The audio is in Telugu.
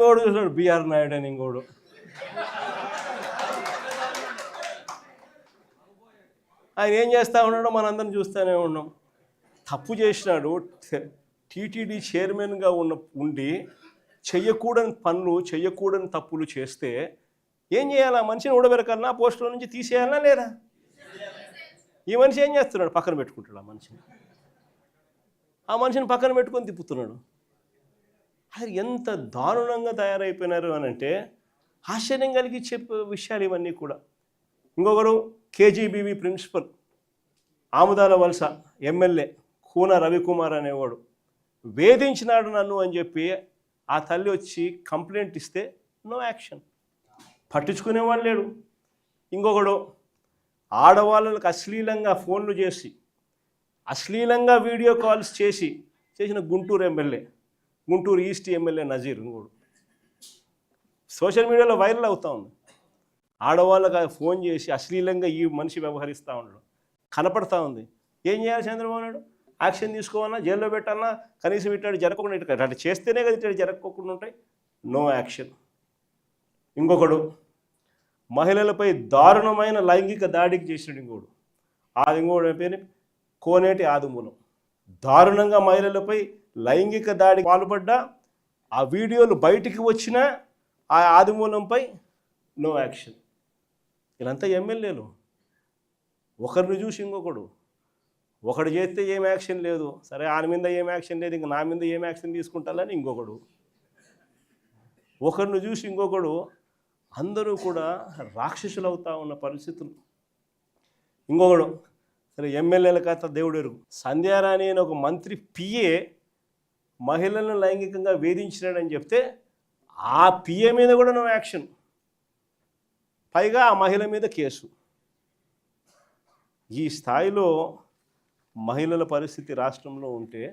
ఇంకోడు చూసాడు బిఆర్ నాయుడు అని ఇంకోడు. ఆయన ఏం చేస్తూ ఉన్నాడో మనందరం చూస్తూనే ఉన్నాం. తప్పు చేసినాడు. టీటీడీ చైర్మన్గా ఉండి చెయ్యకూడని పనులు చెయ్యకూడని తప్పులు చేస్తే ఏం చేయాలా? మనిషిని ఊడబెరకాలన్నా, పోస్టులో నుంచి తీసేయాలన్నా లేదా? ఈ మనిషి ఏం చేస్తున్నాడు? పక్కన పెట్టుకుంటాడు ఆ మనిషిని పక్కన పెట్టుకొని తిప్పుతున్నాడు. అది ఎంత దారుణంగా తయారైపోయినారు అని అంటే ఆశ్చర్యం కలిగి చెప్పే విషయాలు ఇవన్నీ కూడా. ఇంకొకరు కేజీబీవీ ప్రిన్సిపల్, ఆముదాల వలస ఎమ్మెల్యే కూన రవికుమార్ అనేవాడు వేధించినాడు నన్ను అని చెప్పి ఆ తల్లి వచ్చి కంప్లైంట్ ఇస్తే నో యాక్షన్, పట్టించుకునేవాడు లేడు. ఇంకొకడు ఆడవాళ్ళకు అశ్లీలంగా ఫోన్లు చేసి అశ్లీలంగా వీడియో కాల్స్ చేసిన Guntur MLA, Guntur East MLA Nazeer ఇంకోడు సోషల్ మీడియాలో వైరల్ అవుతూ ఉంది. ఆడవాళ్ళకి ఫోన్ చేసి అశ్లీలంగా ఈ మనిషి వ్యవహరిస్తూ ఉండడం కనపడతా ఉంది. ఏం చేయాలి చంద్రబాబు నాయుడు? యాక్షన్ తీసుకోవాలన్నా, జైల్లో పెట్టాలన్నా, కనీసం ఇట్లాంటి జరగకుండా అట్లా చేస్తేనే కదా ఇట్లాంటి జరగకుండా ఉంటాయి. No action. ఇంకొకడు మహిళలపై దారుణమైన లైంగిక దాడికి చేసినాడు ఇంకోడు. ఇంకోడు పేరు కోనేటి ఆదిమూలం. దారుణంగా మహిళలపై లైంగిక దాడికి పాల్పడ్డా ఆ వీడియోలు బయటికి వచ్చినా ఆ ఆదిమూలంపై నో యాక్షన్. వీళ్ళంతా ఎమ్మెల్యేలు. ఒకరిని చూసి ఇంకొకడు, ఒకడు చేస్తే ఏం యాక్షన్ లేదు, సరే ఆయన మీద ఏం యాక్షన్ లేదు, ఇంక నా మీద ఏం యాక్షన్ తీసుకుంటారని ఇంకొకడు, ఒకరిని చూసి ఇంకొకడు. అందరూ కూడా రాక్షసులు అవుతా ఉన్న పరిస్థితులు. ఇంకొకడు సరే ఎమ్మెల్యేల కథ దేవుడు ఎరుగు. సంధ్యారాణి అని ఒక మంత్రి పిఏ మహిళలను లైంగికంగా వేధించినాడని చెప్తే ఆ పిఏ మీద కూడా నో యాక్షన్, పైగా ఆ మహిళ మీద కేసు. ఈ స్థాయిలో మహిళల పరిస్థితి రాష్ట్రంలో ఉంటే